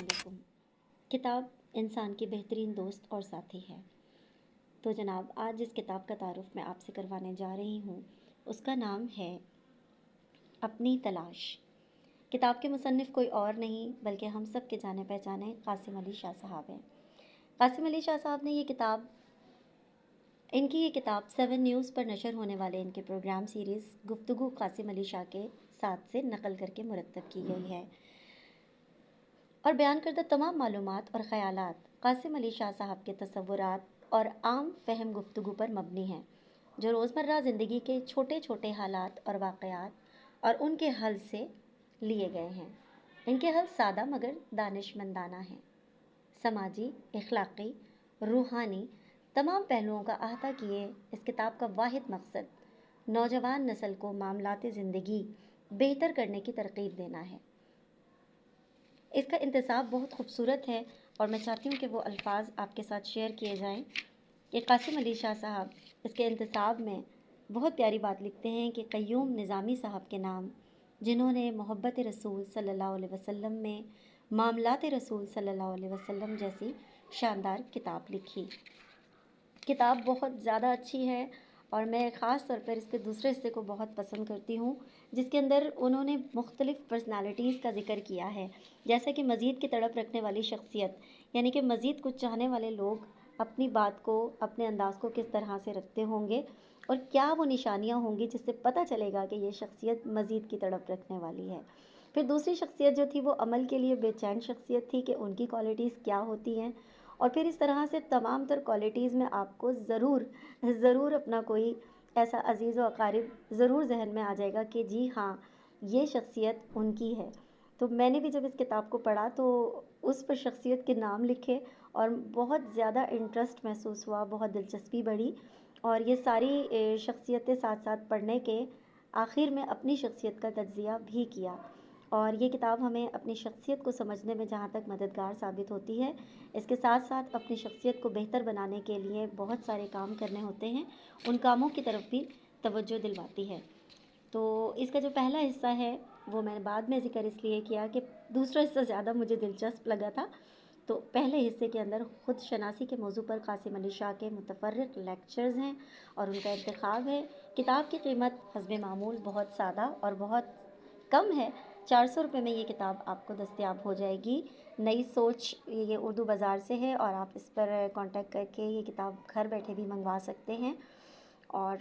वालेकुम। किताब इंसान की बेहतरीन दोस्त और साथी है। तो जनाब, आज जिस किताब का तारुफ़ मैं आपसे करवाने जा रही हूँ उसका नाम है अपनी तलाश। किताब के मुसन्निफ़ कोई और नहीं बल्कि हम सब के जाने पहचाने क़ासिम अली शाह साहब हैं। क़ासिम अली शाह साहब ने इनकी ये किताब 7 न्यूज़ पर नशर होने वाले इनके प्रोग्राम सीरीज़ गुफ्तगू क़ासिम अली शाह के साथ से नकल करके मुरत्तब की गई है और बयान करदा तमाम मालूमात और ख़यालात क़ासिम अली शाह साहब के तसव्वुरात और आम फ़हम गुफ्तगू पर मबनी हैं, जो रोज़मर्रा ज़िंदगी के छोटे छोटे हालात और वाक़यात और उनके हल से लिए गए हैं। इनके हल सादा मगर दानिशमंदाना हैं। समाजी, इखलाक़ी, रूहानी तमाम पहलुओं का अहाता किए इस किताब का वाहिद मकसद नौजवान नस्ल को मामलाते ज़िंदगी बेहतर करने की तरग़ीब देना है। इसका इंतसाब बहुत खूबसूरत है और मैं चाहती हूँ कि वो अल्फाज आपके साथ शेयर किए जाएं कि क़ासिम अली शाह साहब इसके इंतसाब में बहुत प्यारी बात लिखते हैं कि क़य्यूम निज़ामी साहब के नाम, जिन्होंने मोहब्बत रसूल सल्लल्लाहु अलैहि वसल्लम में मामलात रसूल सल्लल्लाहु अलैहि वसल्लम जैसी शानदार किताब लिखी। किताब बहुत ज़्यादा अच्छी है और मैं ख़ास तौर पर इसके दूसरे हिस्से को बहुत पसंद करती हूँ, जिसके अंदर उन्होंने मुख्तलिफ़ पर्सनालिटीज़ का ज़िक्र किया है, जैसा कि मज़ीद की तड़प रखने वाली शख्सियत, यानी कि मज़ीद कुछ चाहने वाले लोग अपनी बात को, अपने अंदाज़ को किस तरह से रखते होंगे और क्या वो निशानियाँ होंगी जिससे पता चलेगा कि ये शख्सियत मज़ीद की तड़प रखने वाली है। फिर दूसरी शख्सियत जो थी वो अमल के लिए बेचैन शख्सियत थी कि उनकी क्वालिटीज़ क्या होती हैं, और फिर इस तरह से तमाम तर क्वालिटीज़ में आपको ज़रूर अपना कोई ऐसा अज़ीज़ व अक़ारिब ज़रूर जहन में आ जाएगा कि जी हाँ, ये शख्सियत उनकी है। तो मैंने भी जब इस किताब को पढ़ा तो उस पर शख्सियत के नाम लिखे और बहुत ज़्यादा इंटरेस्ट महसूस हुआ, बहुत दिलचस्पी बढ़ी और ये सारी शख्सियतें साथ साथ पढ़ने के आखिर में अपनी शख्सियत का तज्ज़िया भी किया। और ये किताब हमें अपनी शख्सियत को समझने में जहाँ तक मददगार साबित होती है, इसके साथ साथ अपनी शख्सियत को बेहतर बनाने के लिए बहुत सारे काम करने होते हैं, उन कामों की तरफ भी तवज्जो दिलवाती है। तो इसका जो पहला हिस्सा है वो मैंने बाद में ज़िक्र इसलिए किया कि दूसरा हिस्सा ज़्यादा मुझे दिलचस्प लगा था। तो पहले हिस्से के अंदर ख़ुद शनासी के मौजू पर क़ासिम अली शाह के मुतफ़र्रिक़ लेक्चर्स हैं और उनका इंतखाब है। किताब की कीमत हस्बे मामूल बहुत सादा और बहुत कम है। 400 रुपये में ये किताब आपको दस्तयाब हो जाएगी। नई सोच ये उर्दू बाज़ार से है और आप इस पर कांटेक्ट करके ये किताब घर बैठे भी मंगवा सकते हैं और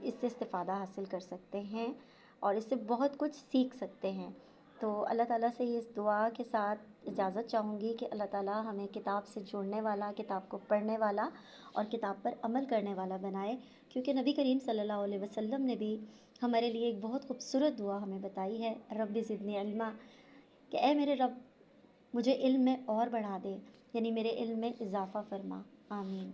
इससे इस्तिफ़ादा हासिल कर सकते हैं और इससे बहुत कुछ सीख सकते हैं। तो अल्लाह ताला से इस दुआ के साथ इजाज़त चाहूँगी कि अल्लाह ताला हमें किताब से जुड़ने वाला, किताब को पढ़ने वाला और किताब पर अमल करने वाला बनाए, क्योंकि नबी करीम सल्लल्लाहु अलैहि वसल्लम ने भी हमारे लिए एक बहुत खूबसूरत दुआ हमें बताई है, रब्बि ज़िदनी इल्मा, कि ए मेरे रब मुझे इल्म में और बढ़ा दे, यानी मेरे इल्म में इजाफ़ा फरमा। आमीन।